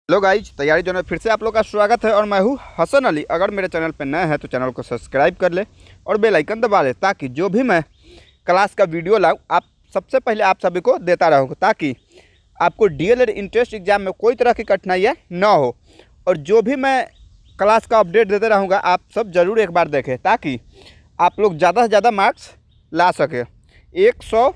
Hello guys, तैयारी जो है फिर से आप लोग का स्वागत है और मैं हूँ हसन अली। अगर मेरे चैनल पर नए हैं तो चैनल को सब्सक्राइब कर ले और बेल आइकन दबा ले, ताकि जो भी मैं क्लास का वीडियो लाऊं आप सबसे पहले आप सभी को देता रहूँगा, ताकि आपको डीएलएड इंट्रेंस एग्जाम में कोई तरह की कठिनाइयाँ ना हो। और जो भी मैं क्लास का अपडेट देते रहूँगा आप सब ज़रूर एक बार देखें, ताकि आप लोग ज़्यादा से ज़्यादा मार्क्स ला सके। 100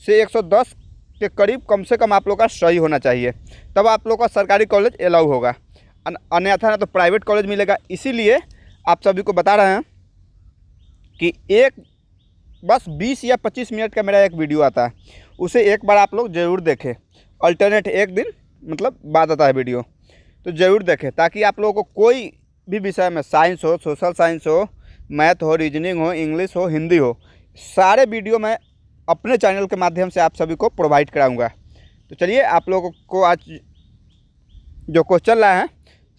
से 110 के करीब कम से कम आप लोग का सही होना चाहिए, तब आप लोग का सरकारी कॉलेज अलाउ होगा, अन्यथा ना तो प्राइवेट कॉलेज मिलेगा। इसीलिए आप सभी को बता रहे हैं कि बस 20 या 25 मिनट का मेरा एक वीडियो आता है, उसे एक बार आप लोग ज़रूर देखें। अल्टरनेट एक दिन मतलब बाद आता है वीडियो, तो ज़रूर देखें, ताकि आप लोगों को कोई भी विषय में, साइंस हो, सोशल साइंस हो, मैथ हो, रीजनिंग हो, इंग्लिश हो, हिंदी हो, सारे वीडियो मैं अपने चैनल के माध्यम से आप सभी को प्रोवाइड कराऊंगा। तो चलिए, आप लोगों को आज जो क्वेश्चन लाए हैं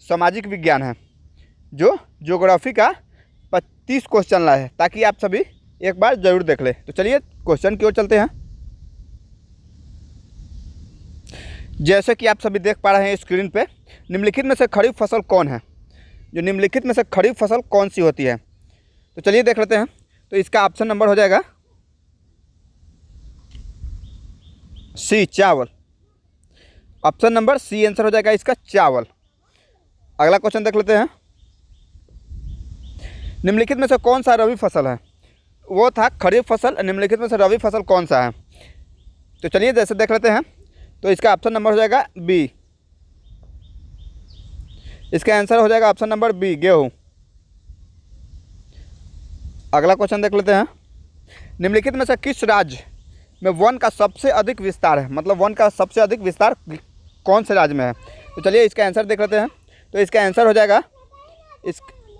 सामाजिक विज्ञान है, जो ज्योग्राफी का 25 क्वेश्चन लाए हैं, ताकि आप सभी एक बार ज़रूर देख लें। तो चलिए क्वेश्चन की ओर चलते हैं। जैसे कि आप सभी देख पा रहे हैं स्क्रीन पे, निम्नलिखित में से खरीफ फसल कौन है? जो निम्नलिखित में से खरीफ फसल कौन सी होती है? तो चलिए देख लेते हैं। तो इसका ऑप्शन नंबर हो जाएगा सी, चावल। ऑप्शन नंबर सी आंसर हो जाएगा इसका, चावल। अगला क्वेश्चन देख लेते हैं। निम्नलिखित में से कौन सा रबी फसल है? वो था खरीफ फसल, निम्नलिखित में से रबी फसल कौन सा है? तो चलिए जैसे देख लेते हैं। तो इसका ऑप्शन नंबर हो जाएगा बी। इसका आंसर हो जाएगा ऑप्शन नंबर बी, गेहूँ। अगला क्वेश्चन देख लेते हैं। निम्नलिखित में से किस राज्य में वन का सबसे अधिक विस्तार है? मतलब वन का सबसे अधिक विस्तार कौन से राज्य में है? तो चलिए इसका आंसर देख लेते हैं। तो इसका आंसर हो जाएगा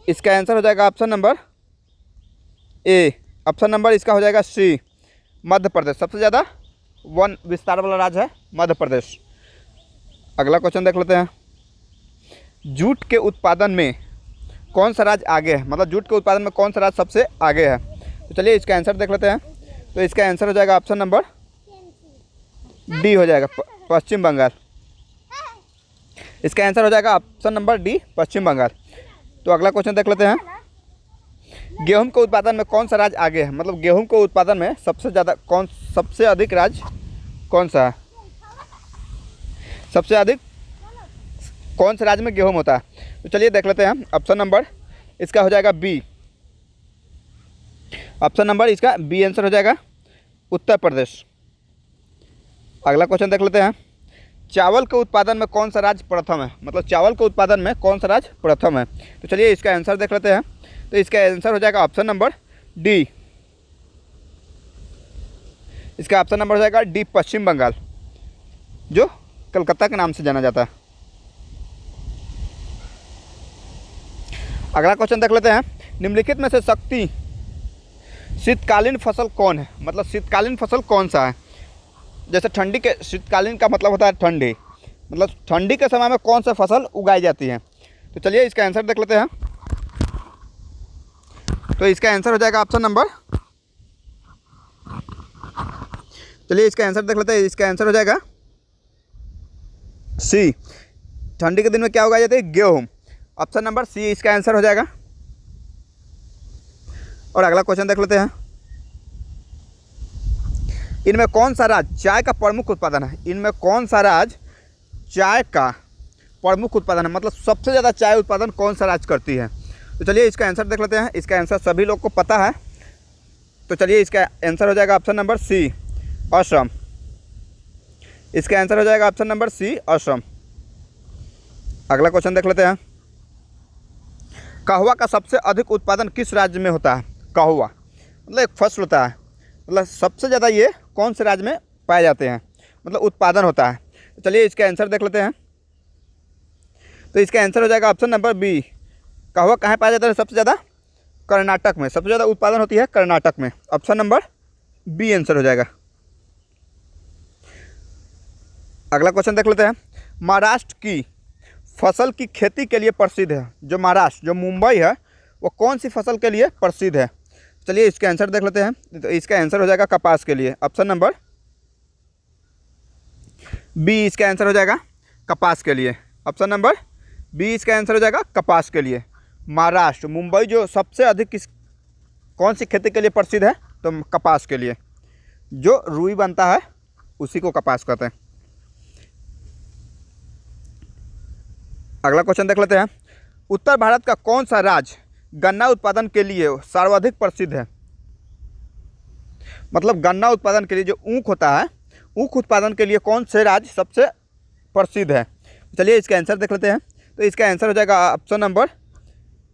इसका आंसर हो जाएगा option number A. Option number इसका हो जाएगा सी, मध्य प्रदेश। सबसे ज़्यादा वन विस्तार वाला राज्य है मध्य प्रदेश। अगला क्वेश्चन देख लेते हैं। जूट के उत्पादन में कौन सा राज्य आगे है? मतलब जूट के उत्पादन में कौन सा राज्य सबसे आगे है? तो चलिए इसका आंसर देख लेते हैं। तो इसका आंसर हो जाएगा ऑप्शन नंबर डी, हो जाएगा पश्चिम बंगाल। इसका आंसर हो जाएगा ऑप्शन नंबर डी, पश्चिम बंगाल। तो अगला क्वेश्चन देख लेते हैं। गेहूं के उत्पादन में कौन सा राज्य आगे है? मतलब गेहूं के उत्पादन में सबसे अधिक राज्य कौन सा है? सबसे अधिक कौन से राज्य में गेहूं होता है? तो चलिए देख लेते हैं। ऑप्शन नंबर इसका हो जाएगा बी। ऑप्शन नंबर इसका बी आंसर हो जाएगा, उत्तर प्रदेश। अगला क्वेश्चन देख लेते हैं। चावल के उत्पादन में कौन सा राज्य प्रथम है? मतलब चावल के उत्पादन में कौन सा राज्य प्रथम है? तो चलिए इसका आंसर देख लेते हैं। तो इसका आंसर हो जाएगा ऑप्शन नंबर डी। इसका ऑप्शन नंबर हो जाएगा डी, पश्चिम बंगाल, जो कलकत्ता के नाम से जाना जाता है। अगला क्वेश्चन देख लेते हैं। निम्नलिखित में से शक्ति शीतकालीन फसल कौन है? मतलब शीतकालीन फसल कौन सा है? जैसे ठंडी के, शीतकालीन का मतलब होता है ठंडी, मतलब ठंडी के समय में कौन सा फसल उगाई जाती है? तो चलिए इसका आंसर देख लेते हैं। तो इसका आंसर हो जाएगा ऑप्शन नंबर, चलिए इसका आंसर देख लेते हैं। इसका आंसर हो जाएगा सी, ठंडी के दिन में क्या उगाई जाती है? गेहूँ। ऑप्शन नंबर सी इसका आंसर हो जाएगा। और अगला क्वेश्चन देख लेते हैं। इनमें कौन सा राज्य चाय का प्रमुख उत्पादन है? इनमें कौन सा राज्य चाय का प्रमुख उत्पादन है? मतलब सबसे ज़्यादा चाय उत्पादन कौन सा राज्य करती है? तो चलिए इसका आंसर देख लेते हैं। इसका आंसर सभी लोग को पता है। तो चलिए इसका आंसर हो जाएगा ऑप्शन नंबर सी, असम। इसका आंसर हो जाएगा ऑप्शन नंबर सी, असम। अगला क्वेश्चन देख लेते हैं। कहवा का सबसे अधिक उत्पादन किस राज्य में होता है? कहवा मतलब एक फसल होता है, मतलब सबसे ज़्यादा ये कौन से राज्य में पाए जाते हैं, मतलब उत्पादन होता है? तो चलिए इसका आंसर देख लेते हैं। तो इसका आंसर हो जाएगा ऑप्शन नंबर बी। कहवा कहाँ पाया जाता है सबसे ज़्यादा? कर्नाटक में। सबसे ज़्यादा उत्पादन होती है कर्नाटक में। ऑप्शन नंबर बी आंसर हो जाएगा। अगला क्वेश्चन देख लेते हैं। महाराष्ट्र की फसल की खेती के लिए प्रसिद्ध है। जो महाराष्ट्र, जो मुंबई है, वो कौन सी फसल के लिए प्रसिद्ध है? चलिए इसका आंसर देख लेते हैं। तो इसका आंसर हो जाएगा कपास के लिए। ऑप्शन नंबर बी इसका आंसर हो जाएगा, कपास के लिए। ऑप्शन नंबर बी इसका आंसर हो जाएगा कपास के लिए। महाराष्ट्र, मुंबई जो सबसे अधिक कौन सी खेती के लिए प्रसिद्ध है? तो कपास के लिए। जो रुई बनता है उसी को कपास कहते हैं। अगला क्वेश्चन देख लेते हैं। उत्तर भारत का कौन सा राज्य गन्ना उत्पादन के लिए सर्वाधिक प्रसिद्ध है? मतलब गन्ना उत्पादन के लिए जो ऊख होता है, ऊख उत्पादन के लिए कौन से राज्य सबसे प्रसिद्ध है? चलिए इसका आंसर देख लेते हैं। तो इसका आंसर हो जाएगा ऑप्शन नंबर,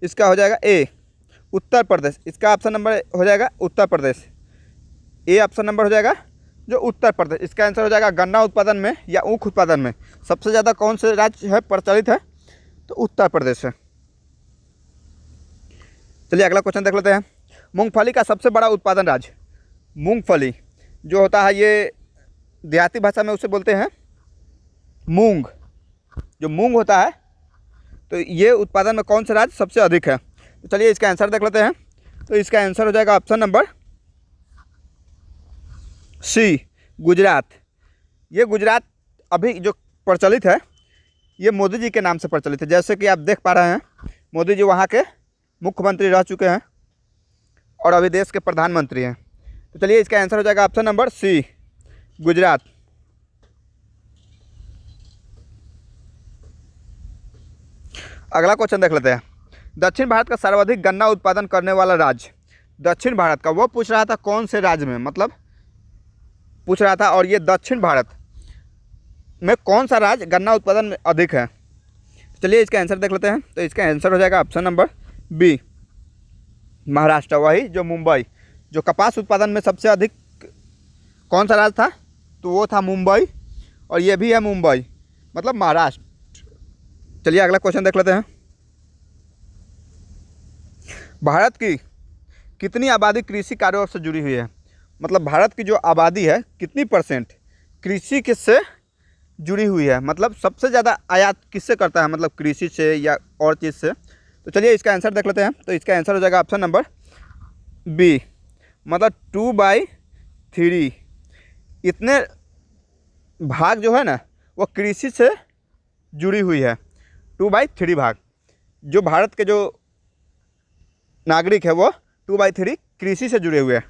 इसका हो जाएगा ए, उत्तर प्रदेश। इसका ऑप्शन नंबर हो जाएगा Uttar Pradesh. A option number हो जाएगा जो उत्तर प्रदेश। इसका आंसर हो जाएगा गन्ना उत्पादन में या ऊख उत्पादन में सबसे ज़्यादा कौन से राज्य है प्रचलित है? तो उत्तर प्रदेश है। चलिए अगला क्वेश्चन देख लेते हैं। मूंगफली का सबसे बड़ा उत्पादन राज्य। मूंगफली जो होता है ये देहाती भाषा में उसे बोलते हैं मूंग। जो मूंग होता है तो ये उत्पादन में कौन सा राज्य सबसे अधिक है? तो चलिए इसका आंसर देख लेते हैं। तो इसका आंसर हो जाएगा ऑप्शन नंबर सी, गुजरात। ये गुजरात अभी जो प्रचलित है ये मोदी जी के नाम से प्रचलित है। जैसे कि आप देख पा रहे हैं मोदी जी वहाँ के मुख्यमंत्री रह चुके हैं और अभी देश के प्रधानमंत्री हैं। तो चलिए इसका आंसर हो जाएगा ऑप्शन नंबर सी, गुजरात। अगला क्वेश्चन देख लेते हैं। दक्षिण भारत का सर्वाधिक गन्ना उत्पादन करने वाला राज्य। दक्षिण भारत का वो पूछ रहा था कौन से राज्य में, मतलब पूछ रहा था, और ये दक्षिण भारत में कौन सा राज्य गन्ना उत्पादन में अधिक है? चलिए इसका आंसर देख लेते हैं। तो इसका आंसर हो जाएगा ऑप्शन नंबर बी, महाराष्ट्र। वही जो मुंबई, जो कपास उत्पादन में सबसे अधिक कौन सा राज्य था? तो वो था मुंबई, और ये भी है मुंबई, मतलब महाराष्ट्र। चलिए अगला क्वेश्चन देख लेते हैं। भारत की कितनी आबादी कृषि कार्यों से जुड़ी हुई है? मतलब भारत की जो आबादी है कितनी परसेंट कृषि किससे जुड़ी हुई है? मतलब सबसे ज़्यादा आयात किससे करता है, मतलब कृषि से या और चीज़ से? तो चलिए इसका आंसर देख लेते हैं। तो इसका आंसर हो जाएगा ऑप्शन नंबर बी, मतलब 2/3। इतने भाग जो है ना वो कृषि से जुड़ी हुई है। 2/3 भाग जो भारत के जो नागरिक है वो 2/3 कृषि से जुड़े हुए हैं।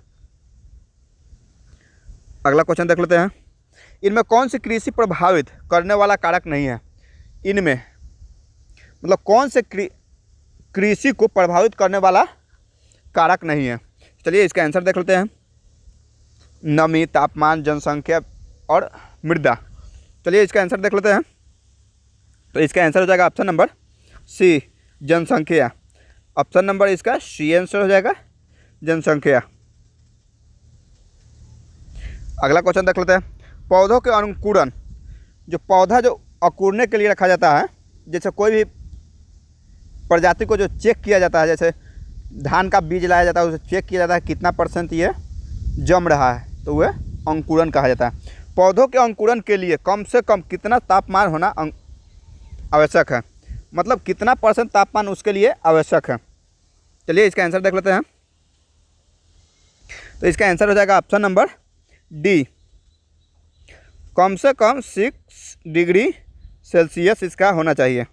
अगला क्वेश्चन देख लेते हैं। इनमें कौन सी कृषि प्रभावित करने वाला कारक नहीं है? इनमें मतलब कौन से कृषि को प्रभावित करने वाला कारक नहीं है? चलिए इसका आंसर देख लेते हैं। नमी, तापमान, जनसंख्या और मृदा। चलिए इसका आंसर देख लेते हैं। तो इसका आंसर हो जाएगा ऑप्शन नंबर सी, जनसंख्या। ऑप्शन नंबर इसका सी आंसर हो जाएगा, जनसंख्या। अगला क्वेश्चन देख लेते हैं। पौधों के अंकुरण, जो पौधा जो अंकुरने के लिए रखा जाता है, जैसे कोई भी प्रजाति को जो चेक किया जाता है, जैसे धान का बीज लाया जाता है उसे चेक किया जाता है कितना % ये जम रहा है, तो वह अंकुरण कहा जाता है। पौधों के अंकुरण के लिए कम से कम कितना तापमान होना आवश्यक है? मतलब कितना % तापमान उसके लिए आवश्यक है? चलिए इसका आंसर देख लेते हैं। तो इसका आंसर हो जाएगा ऑप्शन नंबर डी, कम से कम 6 डिग्री सेल्सियस इसका होना चाहिए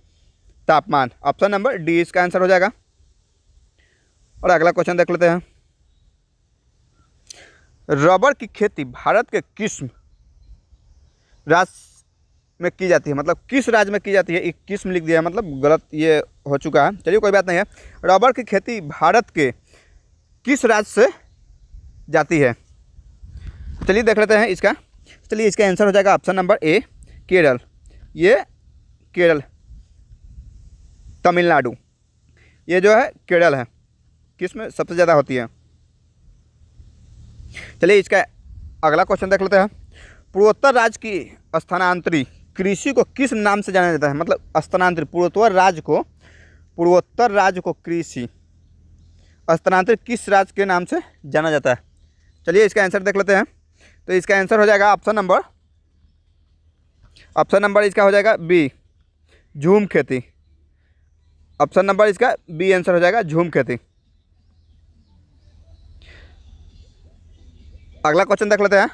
तापमान। ऑप्शन नंबर डी इसका आंसर हो जाएगा। और अगला क्वेश्चन देख लेते हैं। रबर की खेती भारत के किस राज्य में की जाती है? मतलब किस राज्य में की जाती है? एक किस्म लिख दिया है, मतलब गलत ये हो चुका है। चलिए कोई बात नहीं है। रबर की खेती भारत के किस राज्य से जाती है? चलिए देख लेते हैं इसका। चलिए इसका आंसर हो जाएगा ऑप्शन नंबर ए, केरल। ये केरल, तमिलनाडु, ये जो है केरल है, किस में सबसे ज़्यादा होती है। चलिए इसका अगला क्वेश्चन देख लेते हैं। पूर्वोत्तर राज्य की स्थानांतरी कृषि को किस नाम से जाना जाता है? मतलब स्थानांतरी पूर्वोत्तर राज्य को कृषि स्थानांतरित किस राज्य के नाम से जाना जाता है? चलिए इसका आंसर देख लेते हैं। तो इसका आंसर हो जाएगा ऑप्शन नंबर इसका हो जाएगा बी, झूम खेती। ऑप्शन नंबर इसका बी आंसर हो जाएगा, झूम खेती। अगला क्वेश्चन देख लेते हैं।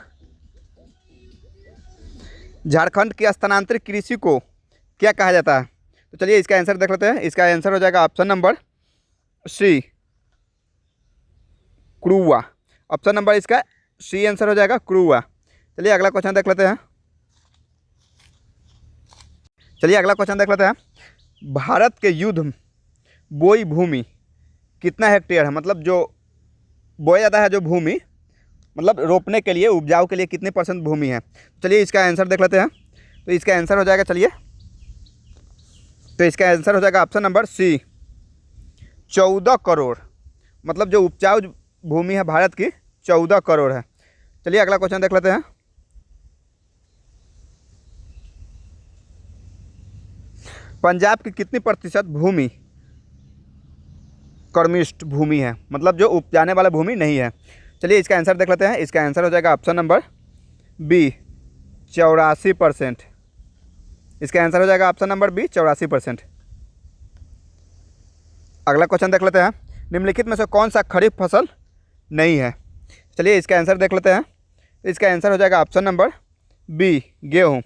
झारखंड की स्थानांतरित कृषि को क्या कहा जाता है? तो चलिए इसका आंसर देख लेते हैं। इसका आंसर हो जाएगा ऑप्शन नंबर सी, क्रुआ। ऑप्शन नंबर इसका सी आंसर हो जाएगा, क्रुआ। चलिए अगला क्वेश्चन देख लेते हैं। चलिए अगला क्वेश्चन देख लेते हैं। भारत के युद्ध बोई भूमि कितना हेक्टेयर है, मतलब जो बोया जाता है जो भूमि, मतलब रोपने के लिए, उपजाऊ के लिए कितने % भूमि है। चलिए इसका आंसर देख लेते हैं। तो इसका आंसर हो जाएगा, चलिए तो इसका आंसर हो जाएगा ऑप्शन नंबर सी, 14 करोड़। मतलब जो उपजाऊ भूमि है भारत की 14 करोड़ है। चलिए अगला क्वेश्चन देख लेते हैं। पंजाब की कितनी % भूमि कर्मिष्ठ भूमि है, मतलब जो उपजाने वाला भूमि नहीं है। चलिए इसका आंसर देख लेते हैं। इसका आंसर हो जाएगा ऑप्शन नंबर बी, 84%। इसका आंसर हो जाएगा ऑप्शन नंबर बी, 84%। अगला क्वेश्चन देख लेते हैं। निम्नलिखित में से कौन सा खरीफ फसल नहीं है। चलिए इसका आंसर देख लेते हैं। तो इसका आंसर हो जाएगा ऑप्शन नंबर बी, गेहूँ,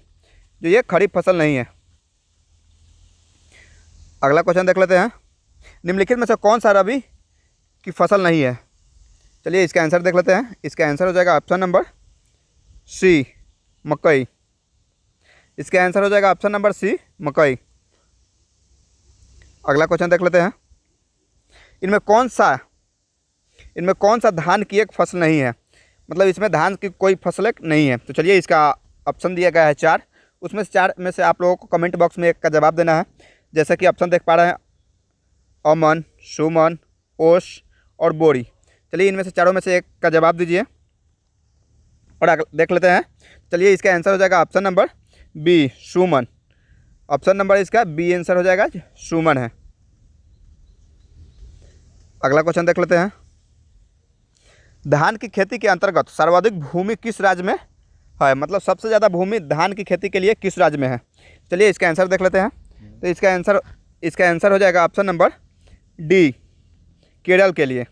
जो ये खरीफ फसल नहीं है। अगला क्वेश्चन देख लेते हैं। निम्नलिखित में से कौन सा रबी की फसल नहीं है। चलिए इसका आंसर देख लेते हैं। इसका आंसर हो जाएगा ऑप्शन नंबर सी, मकई। इसका आंसर हो जाएगा ऑप्शन नंबर सी, मकई। अगला क्वेश्चन देख लेते हैं। इनमें कौन सा धान की एक फसल नहीं है, मतलब इसमें धान की कोई फसल नहीं है। तो चलिए इसका ऑप्शन दिया गया है 4, उसमें से 4 में से आप लोगों को कमेंट बॉक्स में एक का जवाब देना है। जैसे कि ऑप्शन देख पा रहे हैं, अमन, सुमन, ओश और बोरी। चलिए इनमें से चारों में से एक का जवाब दीजिए और देख लेते हैं। चलिए इसका आंसर हो जाएगा ऑप्शन नंबर बी, सुमन। ऑप्शन नंबर इसका बी आंसर हो जाएगा, सुमन है। अगला क्वेश्चन देख लेते हैं। धान की खेती के अंतर्गत सर्वाधिक भूमि किस राज्य में है, मतलब सबसे ज़्यादा भूमि धान की खेती के लिए किस राज्य में है। चलिए इसका आंसर देख लेते हैं। तो इसका आंसर हो जाएगा ऑप्शन नंबर डी, केरल के लिए।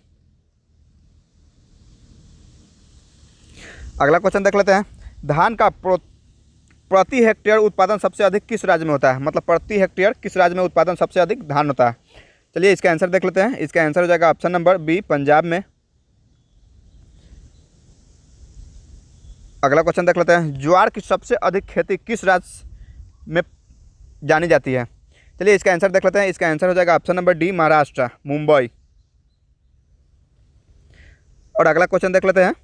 अगला क्वेश्चन देख लेते हैं। धान का प्रति हेक्टेयर उत्पादन सबसे अधिक किस राज्य में होता है, मतलब प्रति हेक्टेयर किस राज्य में उत्पादन सबसे अधिक धान होता है। चलिए इसका आंसर देख लेते हैं। इसका आंसर हो जाएगा ऑप्शन नंबर बी, पंजाब में। अगला क्वेश्चन देख लेते हैं। ज्वार की सबसे अधिक खेती किस राज्य में जानी जाती है। चलिए इसका आंसर देख लेते हैं। इसका आंसर हो जाएगा option number D, Maharashtra, Mumbai. और अगला क्वेश्चन देख लेते हैं।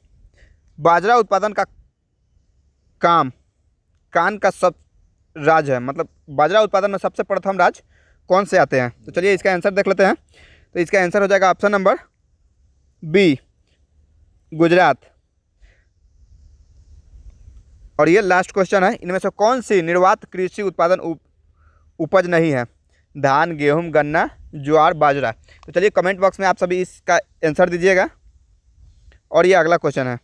बाजरा उत्पादन का काम कान का सब राज्य है, मतलब बाजरा उत्पादन में सबसे प्रथम राज्य कौन से आते हैं। तो चलिए इसका आंसर देख लेते हैं। तो इसका आंसर हो जाएगा ऑप्शन नंबर बी, गुजरात। और ये लास्ट क्वेश्चन है। इनमें से कौन सी निर्वात कृषि उत्पादन उपज नहीं है। धान, गेहूं, गन्ना, ज्वार, बाजरा। तो चलिए कमेंट बॉक्स में आप सभी इसका आंसर दीजिएगा। और ये अगला क्वेश्चन है।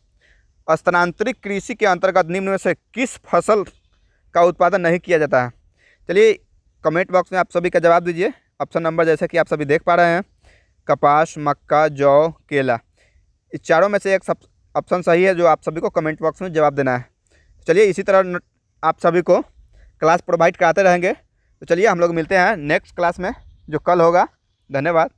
स्थानांतरित कृषि के अंतर्गत निम्न में से किस फसल का उत्पादन नहीं किया जाता है। चलिए कमेंट बॉक्स में आप सभी का जवाब दीजिए। ऑप्शन नंबर जैसे कि आप सभी देख पा रहे हैं, कपास, मक्का, जौ, केला। इस चारों में से एक ऑप्शन सही है, जो आप सभी को कमेंट बॉक्स में जवाब देना है। चलिए इसी तरह आप सभी को क्लास प्रोवाइड कराते रहेंगे। तो चलिए हम लोग मिलते हैं नेक्स्ट क्लास में, जो कल होगा। धन्यवाद।